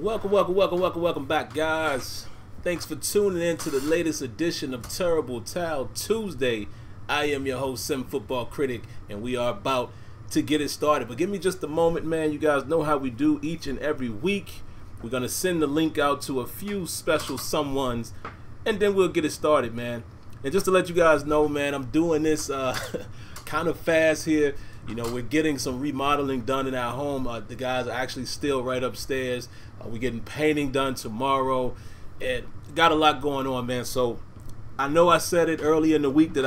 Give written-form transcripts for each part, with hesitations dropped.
Welcome back, guys. Thanks for tuning in to the latest edition of Terrible Towel Tuesday. I am your host, Sim Football Critic, and we are about to get it started. But give me just a moment, man. You guys know how we do each and every week. We're going to send the link out to a few special someones, and then we'll get it started, man. And just to let you guys know, man, I'm doing this kind of fast here. You know, we're getting some remodeling done in our home. The guys are actually still right upstairs. We're getting painting done tomorrow. And got a lot going on, man. So I know I said it earlier in the week that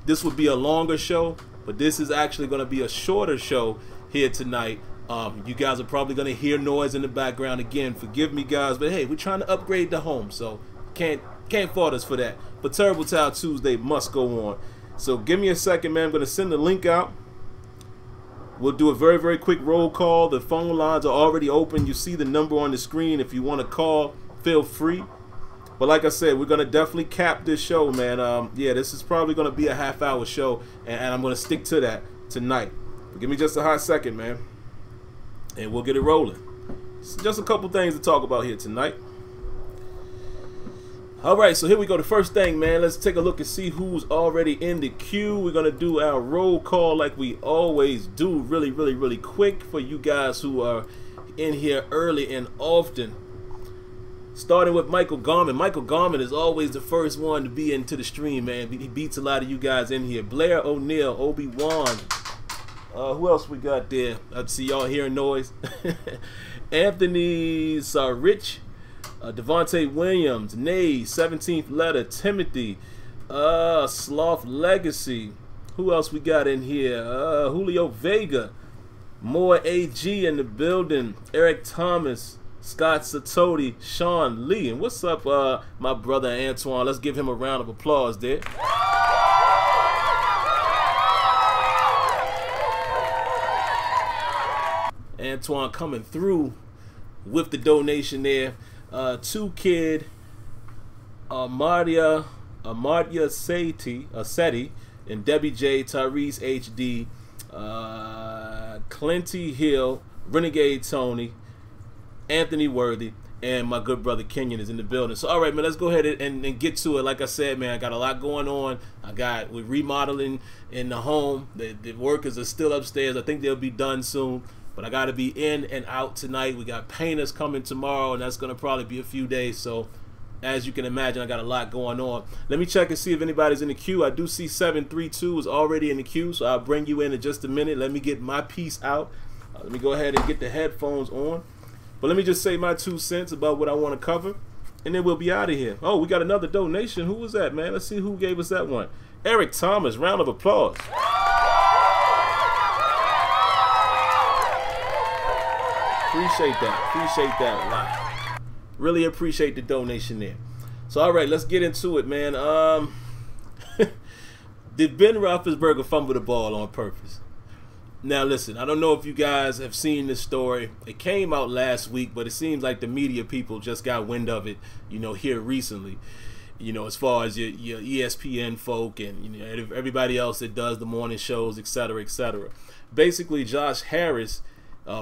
this would be a longer show. But this is actually going to be a shorter show here tonight. You guys are probably going to hear noise in the background again. Forgive me, guys. But hey, we're trying to upgrade the home. So can't fault us for that. But Terrible Towel Tuesday must go on. So give me a second, man. I'm going to send the link out. We'll do a very, very quick roll call. The phone lines are already open. You see the number on the screen. If you want to call, feel free. But like I said, we're going to definitely cap this show, man. Yeah, this is probably going to be a half-hour show, and I'm going to stick to that tonight. But give me just a hot second, man, and we'll get it rolling. Just a couple things to talk about here tonight. All right, so here we go. The first thing, man, let's take a look and see who's already in the queue. We're going to do our roll call like we always do, really quick for you guys who are in here early and often. Starting with Michael Garman. Michael Garman is always the first one to be into the stream, man. He beats a lot of you guys in here. Blair O'Neal, Obi-Wan. Who else we got there? I see y'all hearing noise. Anthony Sarich. Devontae Williams, Nay, 17th letter, Timothy, Sloth Legacy. Who else we got in here? Julio Vega, Moore AG in the building, Eric Thomas, Scott Satodi, Sean Lee. And what's up, my brother Antoine? Let's give him a round of applause there. Antoine coming through with the donation there. Two Kid, Amartya Seti, and Debbie J, Tyrese HD, Clinty Hill, Renegade Tony, Anthony Worthy, and my good brother Kenyon is in the building. So all right, man, let's go ahead and get to it. Like I said, man, I got a lot going on. We're remodeling in the home. The workers are still upstairs. I think they'll be done soon. But I got to be in and out tonight. We got painters coming tomorrow, and that's going to probably be a few days. So, as you can imagine, I got a lot going on. Let me check and see if anybody's in the queue. I do see 732 is already in the queue, so I'll bring you in just a minute. Let me get my piece out. Let me go ahead and get the headphones on. But let me just say my 2 cents about what I want to cover, and then we'll be out of here. Oh, we got another donation. Who was that, man? Let's see who gave us that one. Eric Thomas, round of applause. Appreciate that a lot. Really appreciate the donation there. So all right, let's get into it, man. Did Ben Roethlisberger fumble the ball on purpose? Now listen, I don't know if you guys have seen this story. It came out last week, but it seems like the media people just got wind of it, you know, here recently. You know, as far as your ESPN folk and, you know, everybody else that does the morning shows, etc., etc. Basically, Josh Harris,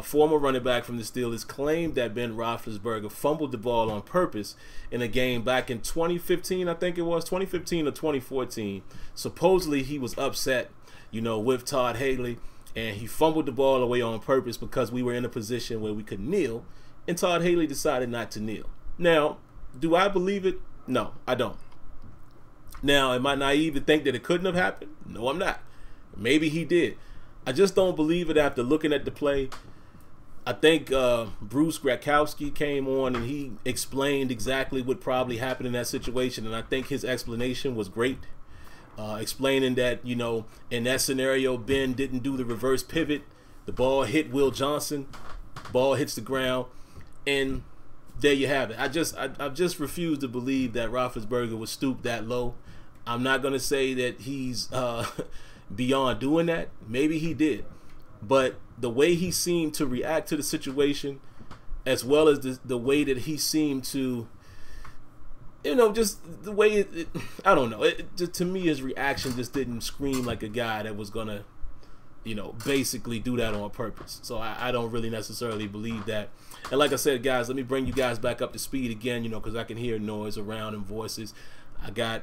former running back from the Steelers, claimed that Ben Roethlisberger fumbled the ball on purpose in a game back in 2015, I think it was, 2015 or 2014. Supposedly he was upset, you know, with Todd Haley, and he fumbled the ball away on purpose because we were in a position where we could kneel, and Todd Haley decided not to kneel. Now, do I believe it? No, I don't. Now, am I naive to think that it couldn't have happened? No, I'm not. Maybe he did. I just don't believe it after looking at the play. I think Bruce Grakowski came on and he explained exactly what probably happened in that situation, and I think his explanation was great. Explaining that, you know, in that scenario, Ben didn't do the reverse pivot. The ball hit Will Johnson. Ball hits the ground, and there you have it. I just refuse to believe that Roethlisberger was stooped that low. I'm not going to say that he's beyond doing that. Maybe he did. But the way he seemed to react to the situation, as well as the way that he seemed to, you know, just the way I don't know. To me, his reaction just didn't scream like a guy that was going to basically do that on purpose. So I don't really necessarily believe that. And like I said, guys, let me bring you guys back up to speed again, because I can hear noise around and voices. I got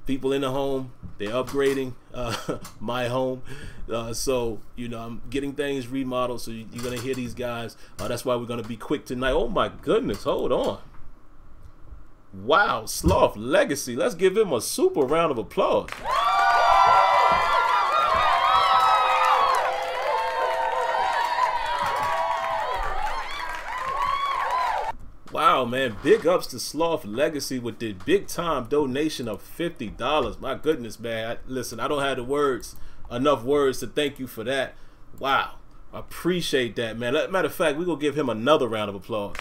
people in the home. They're upgrading my home. So, I'm getting things remodeled. So you're going to hear these guys. That's why we're going to be quick tonight. Oh, my goodness. Hold on. Wow. Sloth Legacy. Let's give him a super round of applause. Wow, man, big ups to Sloth Legacy with the big-time donation of $50. My goodness, man. Listen, I don't have enough words to thank you for that. Wow, I appreciate that, man. Matter of fact, we're going to give him another round of applause.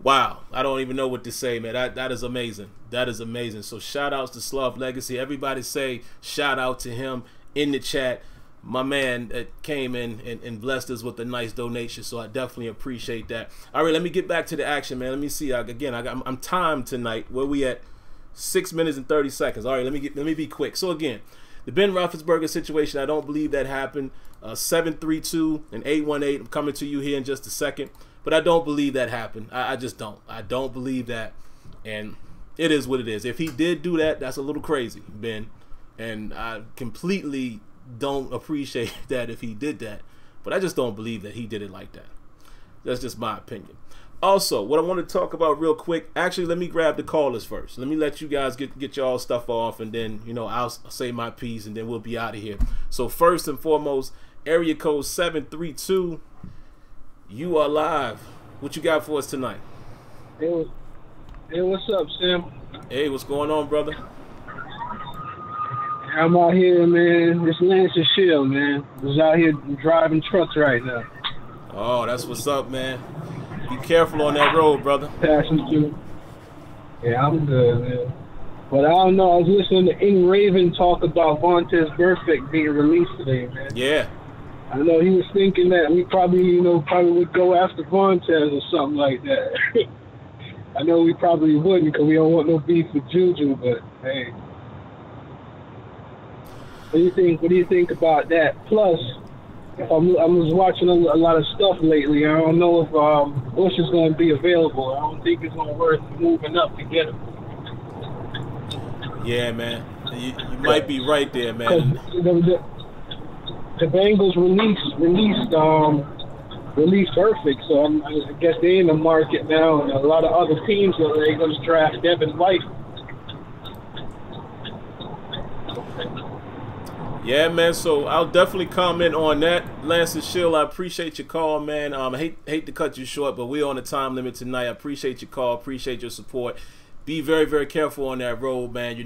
Wow, I don't even know what to say, man. That is amazing. That is amazing. So shout-outs to Sloth Legacy. Everybody say shout-out to him in the chat. My man came in and blessed us with a nice donation, so I definitely appreciate that. All right, let me get back to the action, man. Let me see. I'm timed tonight. Where we at? 6 minutes and 30 seconds. All right, let me be quick. So again, the Ben Roethlisberger situation, I don't believe that happened. 732 and 818. I'm coming to you here in just a second, but I don't believe that happened. I just don't. I don't believe that, and it is what it is. If he did do that, that's a little crazy, Ben. And I completely don't appreciate that if he did that. But I just don't believe that he did it like that. That's just my opinion. Also, what I want to talk about real quick, actually, let me grab the callers first. Let me let you guys get y'all stuff off, and then, I'll say my piece, and then we'll be out of here. So first and foremost, area code 732, you are live. What you got for us tonight? Hey, what's up, Sam? Hey, what's going on, brother? I'm out here, man. This Lance is chill, man. I was out here driving trucks right now. Oh, that's what's up, man. Be careful on that road, brother. Passing through. Yeah, I'm good, man. But I don't know. I was listening to In Raven talk about Vontaze Burfict being released today, man. Yeah. I know he was thinking that we probably would go after Vontaze or something like that. I know we probably wouldn't because we don't want no beef with Juju, but hey. What do you think about that? Plus, I was watching a lot of stuff lately. I don't know if Bush is going to be available. I don't think it's going to worth moving up to get him. Yeah, man. You might be right there, man. The Bengals released Perfect, so I guess they're in the market now, and a lot of other teams are going to draft Devin White. Yeah, man, so I'll definitely comment on that. Lance and Shill, I appreciate your call, man. I hate to cut you short, but we're on a time limit tonight. I appreciate your call, appreciate your support. Be very, very careful on that road, man.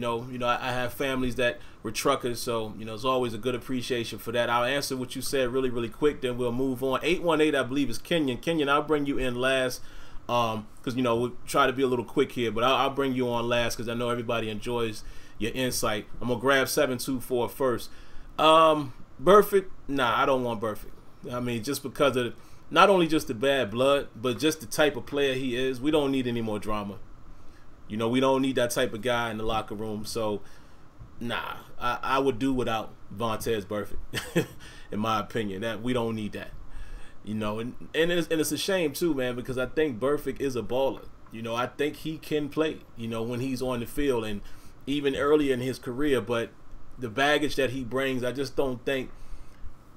I have families that were truckers, so, it's always a good appreciation for that. I'll answer what you said really, really quick, then we'll move on. 818, I believe, is Kenyon. Kenyon, I'll bring you in last because, we'll try to be a little quick here, but I'll bring you on last because I know everybody enjoys your insight. I'm going to grab 724 first. Burfict, nah, I don't want Burfict. I mean, just because of not only just the bad blood, but just the type of player he is. We don't need any more drama. We don't need that type of guy in the locker room. So, nah, I would do without Vontaze Burfict, in my opinion. That we don't need that. And it's a shame too, man, because I think Burfict is a baller. I think he can play. When he's on the field and even earlier in his career, but the baggage that he brings, I just don't think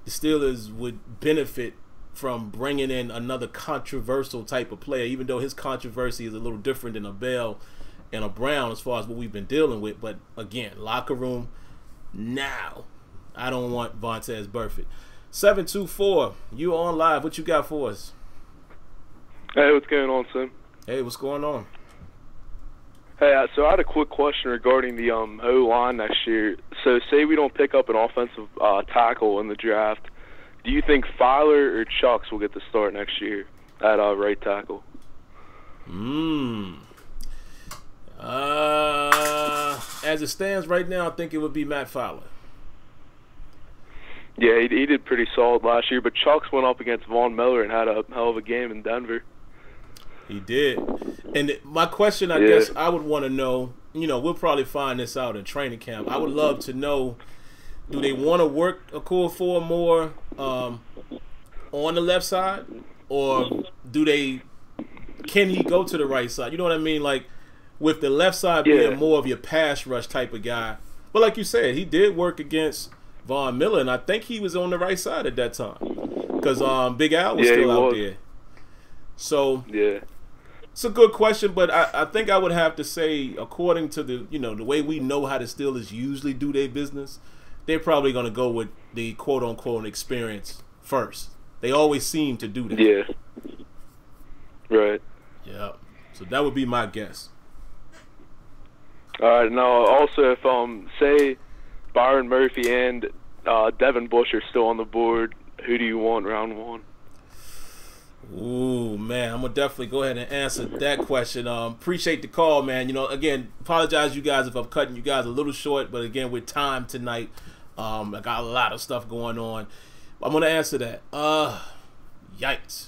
the Steelers would benefit from bringing in another controversial type of player, even though his controversy is a little different than a Bell and a Brown as far as what we've been dealing with. But again, locker room, now, I don't want Vontaze Burfict. 724, you on live. What you got for us? Hey, what's going on, Sim? Hey, what's going on? Hey, so I had a quick question regarding the O-line next year. So say we don't pick up an offensive tackle in the draft. Do you think Filer or Chucks will get the start next year at right tackle? As it stands right now, I think it would be Matt Filer. Yeah, he did pretty solid last year, but Chucks went up against Von Miller and had a hell of a game in Denver. He did. And my question, I guess, I would want to know. You know, we'll probably find this out in training camp. I would love to know: do they want to work a core four more on the left side, or can he go to the right side? You know what I mean? Like with the left side being more of your pass rush type of guy. But like you said, he did work against Von Miller, and I think he was on the right side at that time because Big Al was still out there. So it's a good question, but I think I would have to say, according to the the way we know how the Steelers usually do their business, they're probably going to go with the quote unquote experience first. They always seem to do that. Yeah. Right. Yeah. So that would be my guess. All right. Now, also, if say Byron Murphy and Devin Bush are still on the board, who do you want round one? Ooh, man, I'm gonna definitely go ahead and answer that question. Appreciate the call, man. Again, apologize you guys if I'm cutting you guys a little short, but again, with time tonight, I got a lot of stuff going on. I'm gonna answer that. Yikes.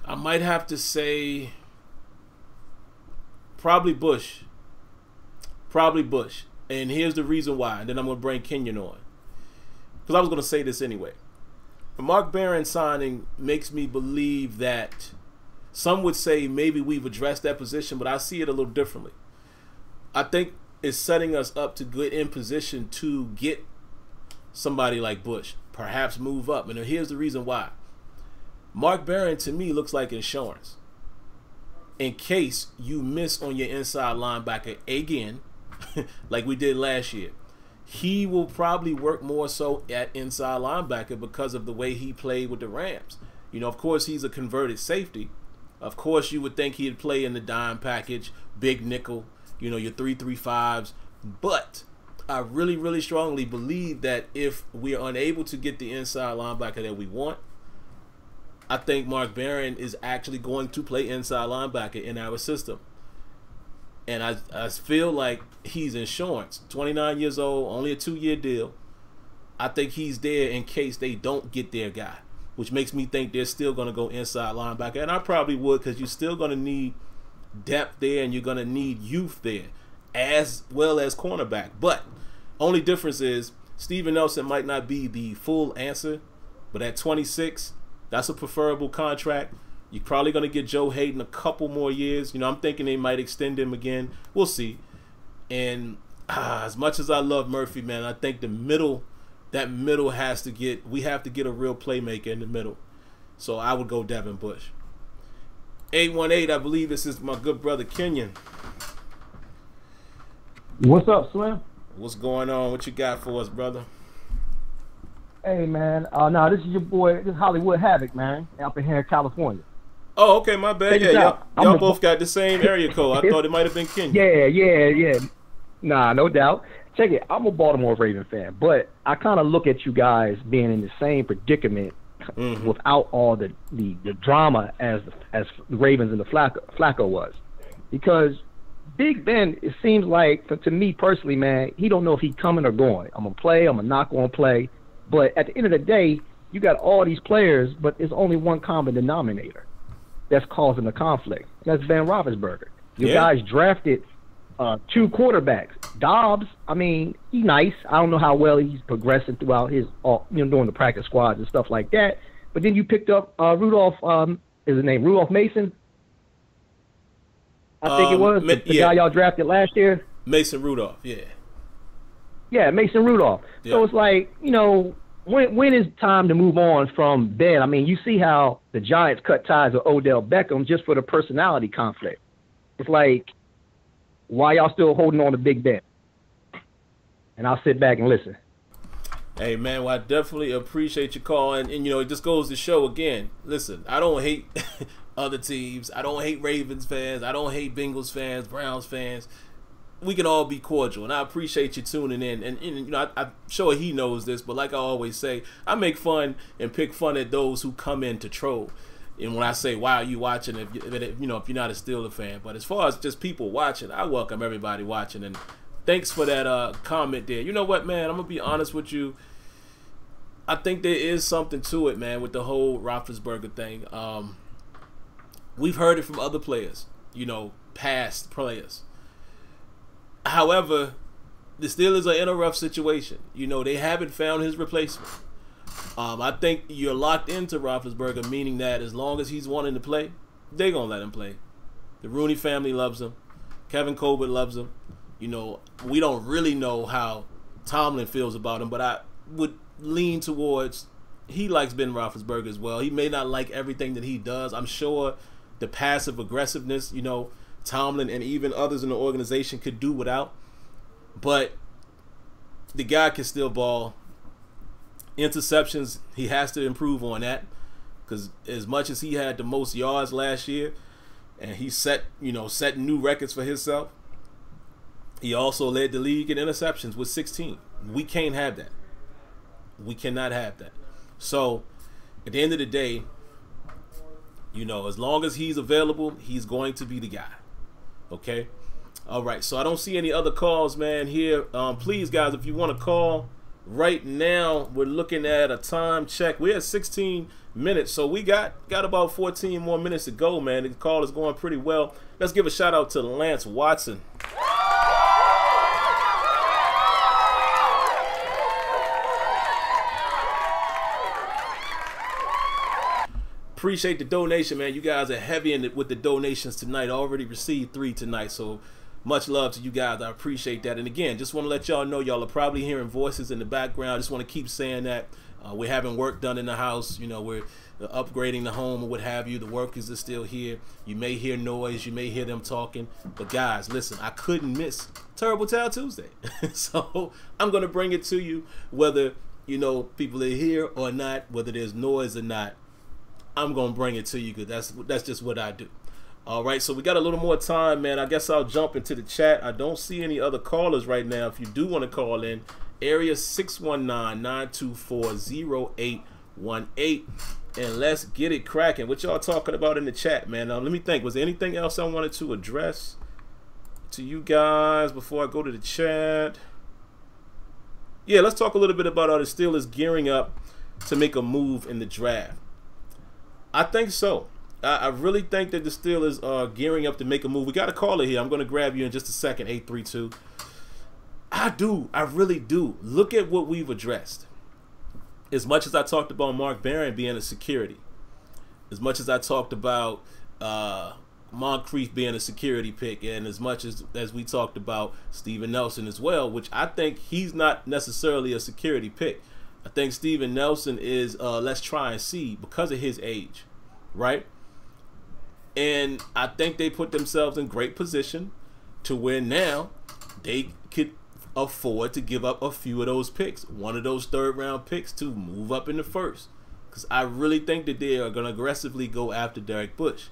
I might have to say probably Bush. Probably Bush. And here's the reason why. And then I'm going to bring Kenyon on. Because I was going to say this anyway. The Mark Barron signing makes me believe that some would say maybe we've addressed that position, but I see it a little differently. I think it's setting us up to get in position to get somebody like Bush, perhaps move up. And here's the reason why. Mark Barron, to me, looks like insurance. In case you miss on your inside linebacker again, like we did last year, he will probably work more so at inside linebacker because of the way he played with the Rams. Of course, he's a converted safety. Of course, you would think he'd play in the dime package, big nickel, your 3-3-5s. But I really, really strongly believe that if we're unable to get the inside linebacker that we want, I think Mark Barron is actually going to play inside linebacker in our system. And I feel like he's insurance. 29 years old, only a 2-year deal. I think he's there in case they don't get their guy, which makes me think they're still going to go inside linebacker. And I probably would, because you're still going to need depth there and you're going to need youth there as well as cornerback. But only difference is Steven Nelson might not be the full answer, but at 26, that's a preferable contract. You're probably going to get Joe Hayden a couple more years. I'm thinking they might extend him again. We'll see. And as much as I love Murphy, man, I think that middle we have to get a real playmaker in the middle. So I would go Devin Bush. 818, I believe this is my good brother Kenyon. What's up, Slim? What's going on? What you got for us, brother? Hey, man. This is your boy. This is Hollywood Havoc, man, up in here in California. Oh, okay, my bad. Yeah, y'all both got the same area code. I thought it might have been Kenyon. Yeah. Nah, no doubt. Check it. I'm a Baltimore Raven fan, but I kind of look at you guys being in the same predicament without all the drama as the Ravens and the Flacco was. Because Big Ben, it seems like, to me personally, man, he don't know if he's coming or going. I'm going to play, I'm not going to play. But at the end of the day, you got all these players, but there's only one common denominator that's causing the conflict. That's Ben Roethlisberger. You guys drafted 2 quarterbacks. Dobbs, I mean, he's nice. I don't know how well he's progressing throughout his, doing the practice squads and stuff like that. But then you picked up Rudolph, is his name Rudolph Mason? I think it was. The guy y'all drafted last year? Mason Rudolph, yeah. Yeah, Mason Rudolph. Yeah. So it's like, when is time to move on from Ben? I mean, you see how the Giants cut ties with Odell Beckham just for the personality conflict. It's like, why y'all still holding on to Big Ben? And I'll sit back and listen. Hey, man, well, I definitely appreciate your call. And it just goes to show again, listen, I don't hate other teams. I don't hate Ravens fans. I don't hate Bengals fans, Browns fans. We can all be cordial, and I appreciate you tuning in. And I'm sure he knows this, but like I always say, I make fun and pick fun at those who come in to troll. And when I say, why are you watching, if you're not a Steelers fan. But as far as just people watching, I welcome everybody watching. And thanks for that comment there. You know what, man? I'm going to be honest with you. I think there is something to it, man, with the whole Roethlisberger thing. We've heard it from other players, past players. However, the Steelers are in a rough situation. They haven't found his replacement. I think you're locked into Roethlisberger, meaning that as long as he's wanting to play, they're going to let him play. The Rooney family loves him. Kevin Colbert loves him. We don't really know how Tomlin feels about him, but I would lean towards he likes Ben Roethlisberger as well. He may not like everything that he does. I'm sure the passive aggressiveness, Tomlin and even others in the organization could do without. But the guy can still ball. Interceptions, he has to improve on that, because as much as he had the most yards last year and he set new records for himself, he also led the league in interceptions with 16. We can't have that. We cannot have that. So at the end of the day, as long as he's available, he's going to be the guy. Okay? All right, so I don't see any other calls, man, here. Please, guys, if you want to call right now, we're looking at a time check. We're at 16 minutes, so we got about 14 more minutes to go, man. The call is going pretty well. Let's give a shout out to Lance Watson. Appreciate the donation, man. You guys are heavy in it with the donations tonight. Already received 3 tonight, so much love to you guys. I appreciate that. And again, just want to let y'all know, y'all are probably hearing voices in the background. I just want to keep saying that. We're having work done in the house. We're upgrading the home or what have you. The workers are still here. You may hear noise. You may hear them talking. But guys, listen, I couldn't miss Terrible Towel Tuesday. So I'm going to bring it to you, whether, people are here or not, whether there's noise or not. I'm going to bring it to you, because that's just what I do. All right, so we got a little more time, man. I guess I'll jump into the chat. I don't see any other callers right now. If you do want to call in, area 619-924-0818. And let's get it cracking. What y'all talking about in the chat, man? Let me think. Was there anything else I wanted to address to you guys before I go to the chat? Yeah, let's talk a little bit about the Steelers gearing up to make a move in the draft. I think so. I really think that the Steelers are gearing up to make a move. We got a caller here. I'm going to grab you in just a second, 832. I really do. Look at what we've addressed. As much as I talked about Mark Barron being a security, as much as I talked about Moncrief being a security pick, and as much as we talked about Steven Nelson as well, which I think he's not necessarily a security pick. I think Steven Nelson is let's try and see because of his age, right? And I think they put themselves in great position to where now they could afford to give up a few of those picks, one of those third-round picks to move up in the first. Because I really think that they are going to aggressively go after Derek Bush.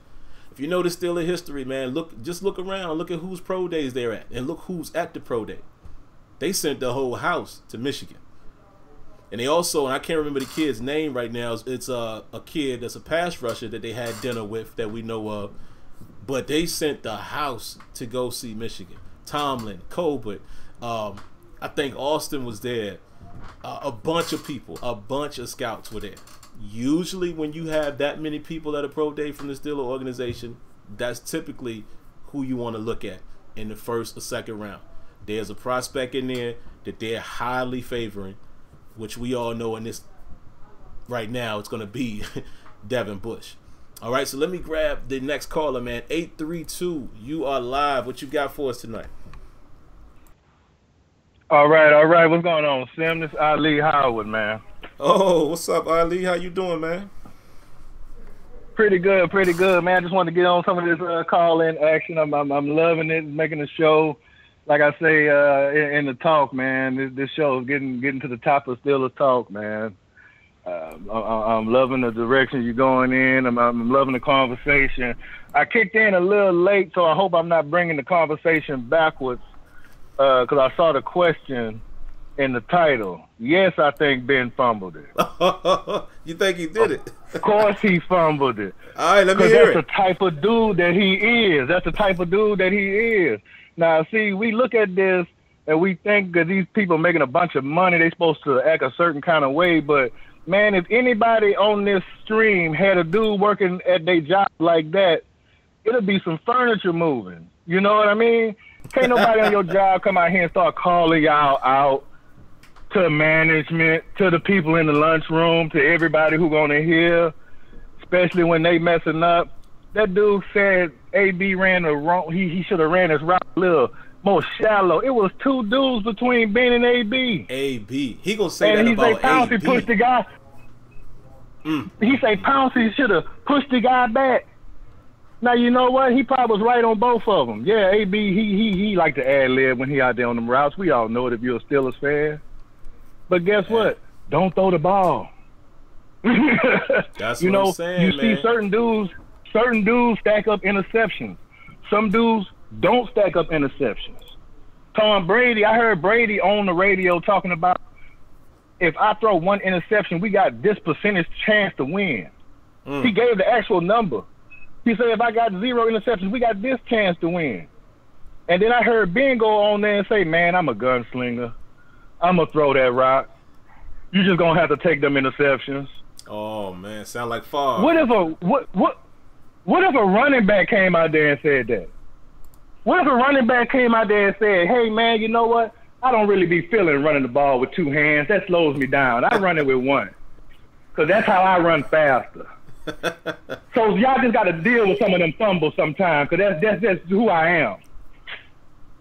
If you know the Steelers history, man, just look around, look at whose pro days they're at, and look who's at the pro day. They sent the whole house to Michigan. And they also, and I can't remember the kid's name right now, it's a kid that's a pass rusher that they had dinner with that we know of. But they sent the house to go see Michigan. Tomlin, Colbert, I think Austin was there. A bunch of people, a bunch of scouts were there. Usually when you have that many people at a pro day from the Steelers organization, that's typically who you want to look at in the first or second round. There's a prospect in there that they're highly favoring, which we all know in this right now, it's going to be Devin Bush. All right, so let me grab the next caller, man. 832, you are live. What you got for us tonight? All right. What's going on, Sim? This is Ali Howard, man. Oh, what's up, Ali? How you doing, man? Pretty good, man. I just wanted to get on some of this call-in action. I'm loving it, making the show. Like I say in the talk, man, this show is getting to the top of Steelers talk, man. I'm loving the direction you're going in. I'm loving the conversation. I kicked in a little late, so I hope I'm not bringing the conversation backwards because I saw the question in the title. Yes, I think Ben fumbled it. You think he did it? Of course he fumbled it. All right, let me hear it. That's the type of dude that he is. Now, see, we look at this and we think that these people making a bunch of money, they're supposed to act a certain kind of way, but man, if anybody on this stream had a dude working at their job like that, it'll be some furniture moving. You know what I mean? Can't nobody on your job come out here and start calling y'all out to management, to the people in the lunchroom, to everybody who gonna hear, especially when they messing up. That dude said AB ran the wrong. He should have ran his route a little more shallow. It was 2 dudes between Ben and AB. AB. He gonna say and that he about say Pouncey AB. pushed the guy. He say Pouncey should have pushed the guy back. Now you know what? He probably was right on both of them. Yeah, AB. He like to ad lib when he out there on them routes. We all know it if you're a Steelers fan. But guess what? Don't throw the ball. That's you what know, I'm saying, you man. see certain dudes stack up interceptions. Some dudes don't stack up interceptions. Tom Brady, I heard Brady on the radio talking about, if I throw 1 interception, we got this percentage chance to win. He gave the actual number. He said, if I got 0 interceptions, we got this chance to win. And then I heard Ben go on there and say, man, I'm a gunslinger. I'm going to throw that rock. You just going to have to take them interceptions. Oh, man. Sound like Favre. What if a running back came out there and said that? What if a running back came out there and said, hey, man, you know what? I don't really be feeling running the ball with 2 hands. That slows me down. I run it with 1. Because that's how I run faster. So y'all just got to deal with some of them fumbles sometimes, because that's who I am.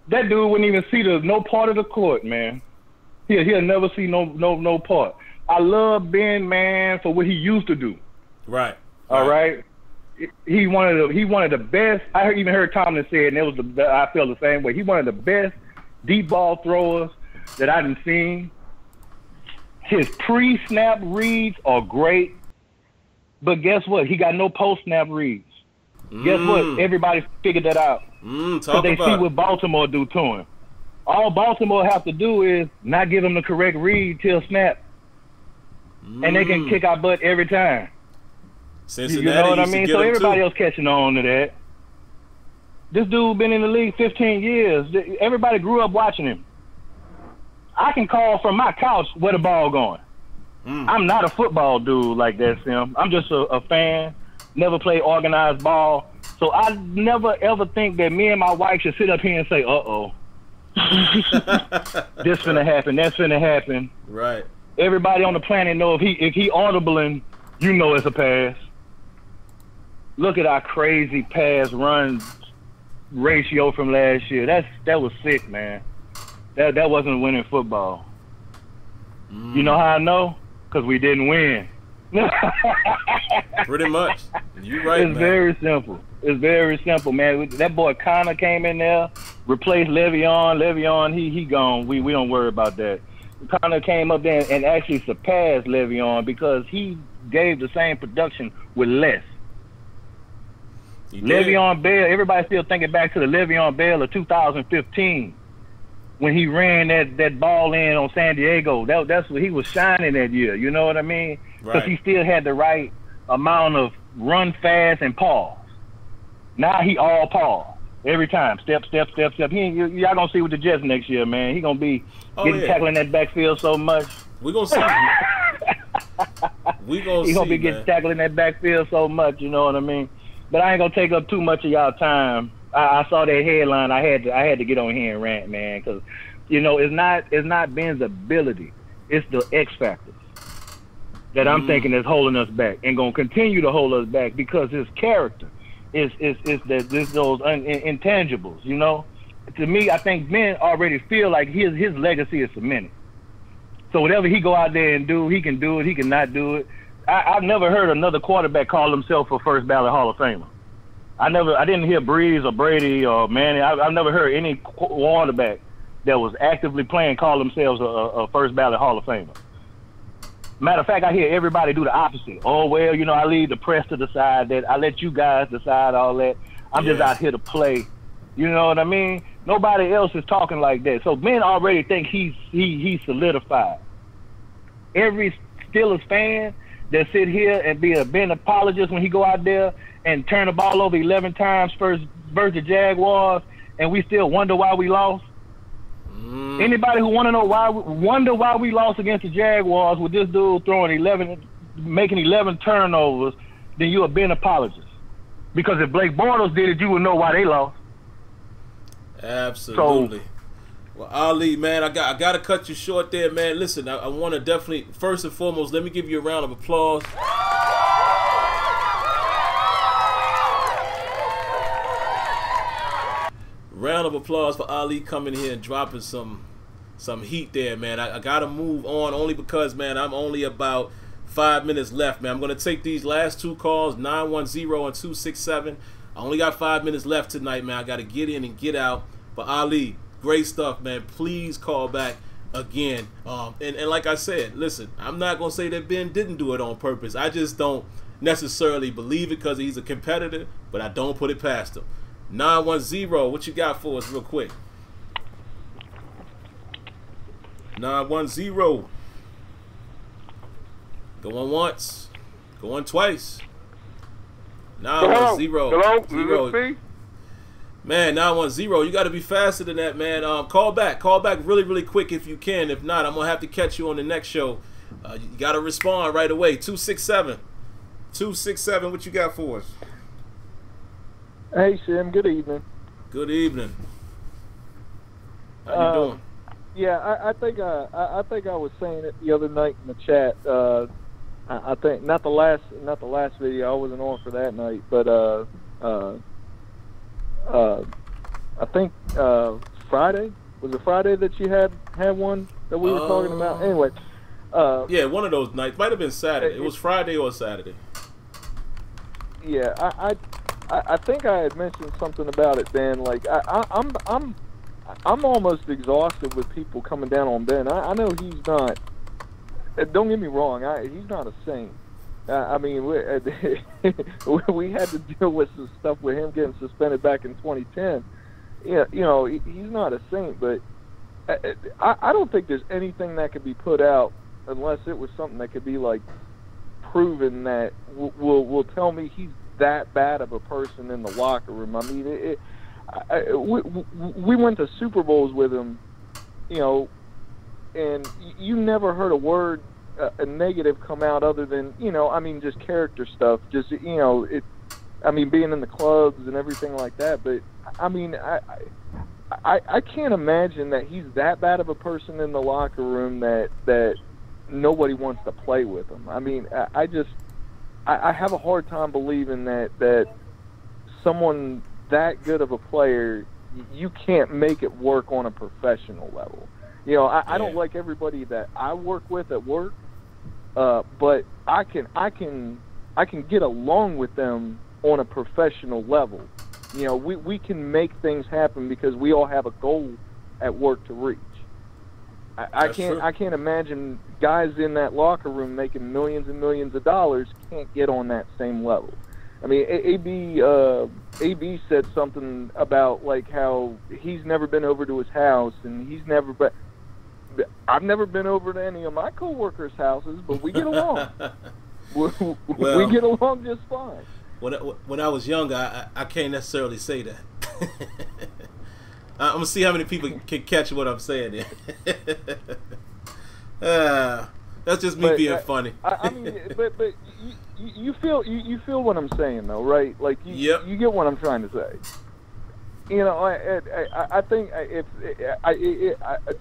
That dude wouldn't even see no part of the court, man. He'll never see no part. I love Ben, man, for what he used to do. Right. All right. He one of the best. I even heard Tomlin say it, and it was I feel the same way. He one of the best deep ball throwers that I done seen. His pre-snap reads are great, but guess what? He got no post-snap reads. Guess what? Everybody figured that out. Talk they about see what Baltimore do to him. All Baltimore have to do is not give him the correct read till snap, and they can kick our butt every time. Cincinnati, you know what I used to mean? get So him everybody too. else catching on to that. This dude been in the league 15 years. Everybody grew up watching him. I can call from my couch where the ball going. I'm not a football dude like that, Sim. I'm just a fan. Never played organized ball. So I never ever think that me and my wife should sit up here and say, uh-oh. This finna happen, that's finna happen. Right. Everybody on the planet know if he audibling, you know it's a pass. Look at our crazy pass run ratio from last year. That was sick, man. That wasn't winning football. You know how I know? Because we didn't win. Pretty much. You're right, It's man. very simple. It's very simple, man. That boy Connor came in there, replaced Le'Veon. Le'Veon, he gone. We don't worry about that. Connor came up there and actually surpassed Le'Veon because he gave the same production with less. Le'Veon Bell, everybody's still thinking back to the Le'Veon Bell of 2015 when he ran that ball in on San Diego. That's what he was shining that year. You know what I mean? Because he still had the right amount of run fast and pause. Now he all pause every time. Step. Y'all gonna see with the Jets next year, man. He gonna be tackling that backfield so much. We gonna see. He gonna be getting tackled in that backfield so much. You know what I mean? But I ain't gonna take up too much of y'all time. I saw that headline. I had to get on here and rant, man, because you know it's not Ben's ability, it's the X factors that I'm thinking is holding us back and gonna continue to hold us back because his character is those intangibles. You know, to me, I think Ben already feel like his legacy is cemented. So whatever he go out there and do, he can do it. He can not do it. I've never heard another quarterback call himself a first ballot Hall of Famer. I didn't hear Breeze or Brady or Manning. I've never heard any quarterback that was actively playing call themselves a first ballot Hall of Famer. Matter of fact, I hear everybody do the opposite. Oh, well, you know, I leave the press to decide that. I let you guys decide all that. I'm just out here to play. You know what I mean? Nobody else is talking like that. So men already think he's solidified. Every Steelers fan that sit here and be a Ben apologist when he go out there and turn the ball over 11 times first versus the Jaguars, and we still wonder why we lost. Anybody who wonder why we lost against the Jaguars with this dude making 11 turnovers, then you a Ben apologist. Because if Blake Bortles did it, you would know why they lost. Absolutely. Well, Ali, man, I got to cut you short there, man. Listen, I want to definitely, first and foremost, let me give you a round of applause. Round of applause for Ali coming here and dropping some heat there, man. I got to move on only because, man, I'm only about 5 minutes left, man. I'm going to take these last two calls, 910 and 267. I only got 5 minutes left tonight, man. I got to get in and get out. But Ali, great stuff, man. Please call back again. And like I said, listen, I'm not going to say that Ben didn't do it on purpose. I just don't necessarily believe it because he's a competitor, but I don't put it past him. 910, what you got for us real quick? 910. Going once. Going twice. 910. Hello? Man, 910. You got to be faster than that, man. Call back. Call back really, really quick if you can. If not, I'm going to have to catch you on the next show. You got to respond right away. 267. 267, what you got for us? Hey, Sim. Good evening. Good evening. How you doing? Yeah, I think I was saying it the other night in the chat. I think not the last video. I wasn't on for that night, but I think Friday, was it Friday that you had one that we were talking about? Anyway, yeah, one of those nights. Might have been Saturday. It was Friday or Saturday. Yeah, I think I had mentioned something about it, Ben. Like I'm almost exhausted with people coming down on Ben. I know he's not. Don't get me wrong. He's not a saint. I mean, we had to deal with some stuff with him getting suspended back in 2010. Yeah, you know, he's not a saint, but I don't think there's anything that could be put out unless it was something that could be like proven that will tell me he's that bad of a person in the locker room. I mean, we went to Super Bowls with him, you know, and you never heard a word a negative come out other than, you know, I mean, just character stuff, just, you know, I mean, being in the clubs and everything like that. But I mean, I can't imagine that he's that bad of a person in the locker room that nobody wants to play with him. I mean, I have a hard time believing that someone that good of a player, you can't make it work on a professional level. You know, I don't like everybody that I work with at work, but I can get along with them on a professional level. You know, we can make things happen because we all have a goal at work to reach. I can't imagine guys in that locker room making millions and millions of dollars can't get on that same level. I mean, AB said something about like how he's never been over to his house and he's never. But I've never been over to any of my coworkers' houses, but we get along. We get along just fine. When I was younger, I can't necessarily say that. I'm gonna see how many people can catch what I'm saying there. That's just me being funny. I mean, but you feel what I'm saying though, right? Like you get what I'm trying to say. You know, I think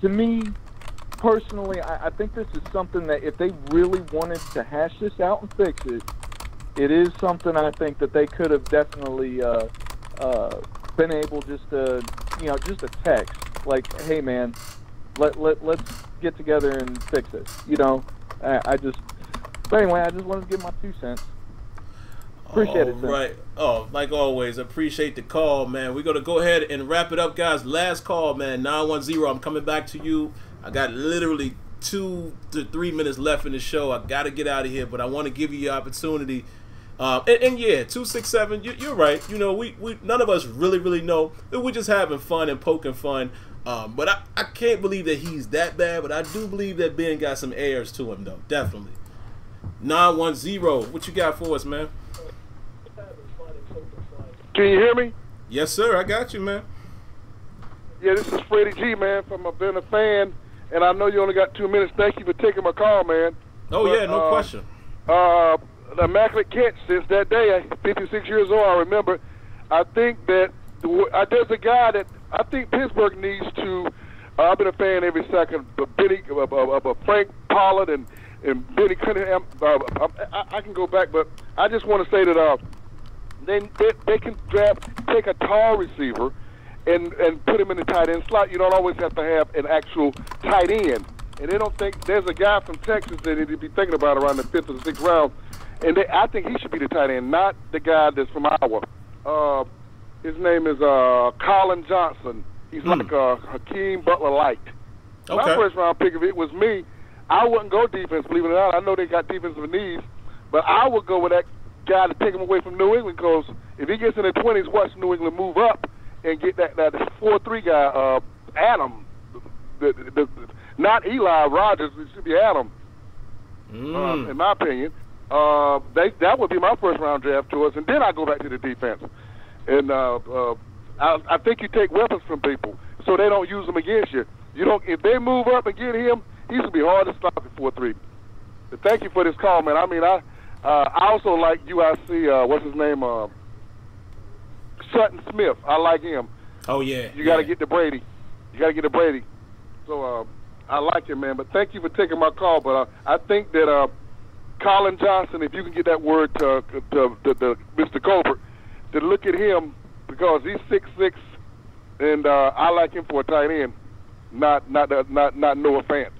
to me personally, I think this is something that if they really wanted to hash this out and fix it, it is something I think that they could have definitely been able just to, you know, just a text like, hey man, let's get together and fix it. You know, but anyway, I just wanted to give my 2 cents. Appreciate it, sir. Right. Oh, like always, appreciate the call, man. We're gonna go ahead and wrap it up, guys. Last call, man. 910. I'm coming back to you. I got literally 2 to 3 minutes left in the show. I gotta get out of here, but I want to give you the opportunity. And yeah, 267. You're right. You know, we none of us really know. We're just having fun and poking fun. But I can't believe that he's that bad. But I do believe that Ben got some airs to him, though. Definitely. 910. What you got for us, man? Can you hear me? Yes, sir. I got you, man. Yeah, this is Freddie G, man, from being a fan, and I know you only got 2 minutes. Thank you for taking my call, man. Oh, yeah, no question. The immaculate catch since that day, 56 years old, I remember. I think that there's a guy that I think Pittsburgh needs to. I've been a fan every second, but Frank Pollard and Benny Cunningham. I can go back, but I just want to say that they can take a tall receiver and put him in the tight end slot. You don't always have to have an actual tight end. And they don't think there's a guy from Texas that they'd be thinking about around the 5th or the 6th round. And I think he should be the tight end, not the guy that's from Iowa. His name is Colin Johnson. He's like a Hakeem Butler light. Okay. My first round pick, if it was me, I wouldn't go defense, believe it or not. I know they got defensive needs, but I would go with that guy to take him away from New England, because if he gets in the 20s, watch New England move up and get that 4-3 guy, Adam. Not Eli Rogers, it should be Adam, in my opinion. That would be my first round draft choice, and then I go back to the defense. And I think you take weapons from people so they don't use them against you. If they move up and get him, he's gonna be hard to stop at 4-3. But thank you for this call, man. I mean, I also like UIC. What's his name? Sutton Smith. I like him. Oh yeah. You got to get to Brady. So I like him, man. But thank you for taking my call. But I think that Colin Johnson, if you can get that word to Mr. Colbert, to look at him, because he's 6'6", and I like him for a tight end, not Noah Fant.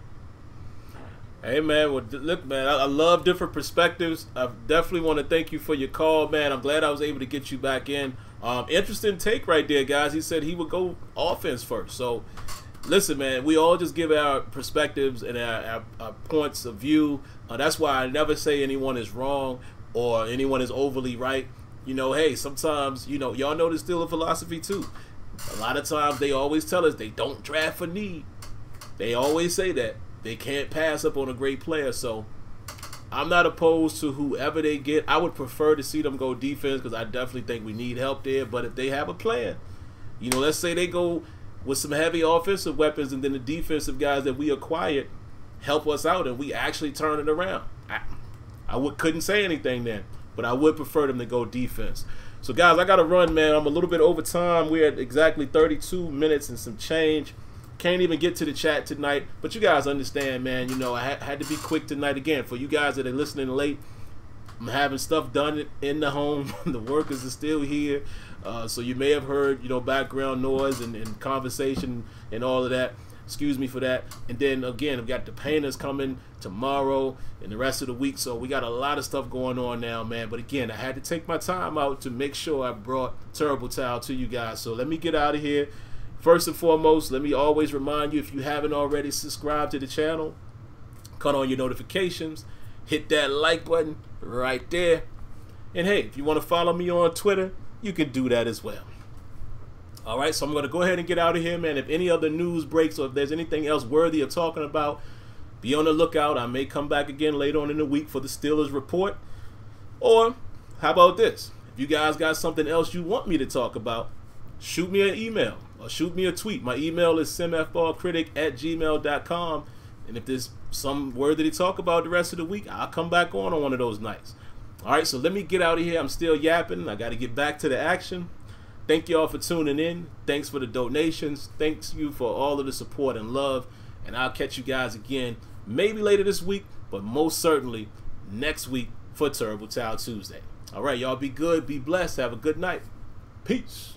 Hey, man, well, look, man, I love different perspectives. I definitely want to thank you for your call, man. I'm glad I was able to get you back in. Interesting take right there, guys. He said he would go offense first. So, listen, man, we all just give our perspectives and our points of view. That's why I never say anyone is wrong or anyone is overly right. You know, hey, sometimes, you know, y'all know the Steeler philosophy too. A lot of times they always tell us they don't draft for need. They always say that. They can't pass up on a great player. So I'm not opposed to whoever they get. I would prefer to see them go defense, because I definitely think we need help there. But if they have a plan, you know, let's say they go with some heavy offensive weapons, and then the defensive guys that we acquired help us out and we actually turn it around. I couldn't say anything then, but I would prefer them to go defense. So, guys, I got to run, man. I'm a little bit over time. We're at exactly 32 minutes and some change. Can't even get to the chat tonight, but you guys understand, man. You know, I had to be quick tonight. Again, for you guys that are listening late, I'm having stuff done in the home. The workers are still here. So you may have heard, you know, background noise and conversation and all of that. Excuse me for that. And then, again, I've got the painters coming tomorrow and the rest of the week. So we got a lot of stuff going on now, man. But, again, I had to take my time out to make sure I brought Terrible Towel to you guys. So let me get out of here. First and foremost, let me always remind you, if you haven't already, subscribe to the channel. Cut on your notifications. Hit that like button right there. And, hey, if you want to follow me on Twitter, you can do that as well. All right, so I'm going to go ahead and get out of here, man. If any other news breaks or if there's anything else worthy of talking about, be on the lookout. I may come back again later on in the week for the Steelers report. Or how about this? If you guys got something else you want me to talk about, shoot me an email or shoot me a tweet. My email is simfballcritic@gmail.com. And if there's some worthy to talk about the rest of the week, I'll come back on one of those nights. All right, so let me get out of here. I'm still yapping. I got to get back to the action. Thank you all for tuning in. Thanks for the donations. Thanks you for all of the support and love. And I'll catch you guys again maybe later this week, but most certainly next week for Terrible Towel Tuesday. All right, y'all be good. Be blessed. Have a good night. Peace.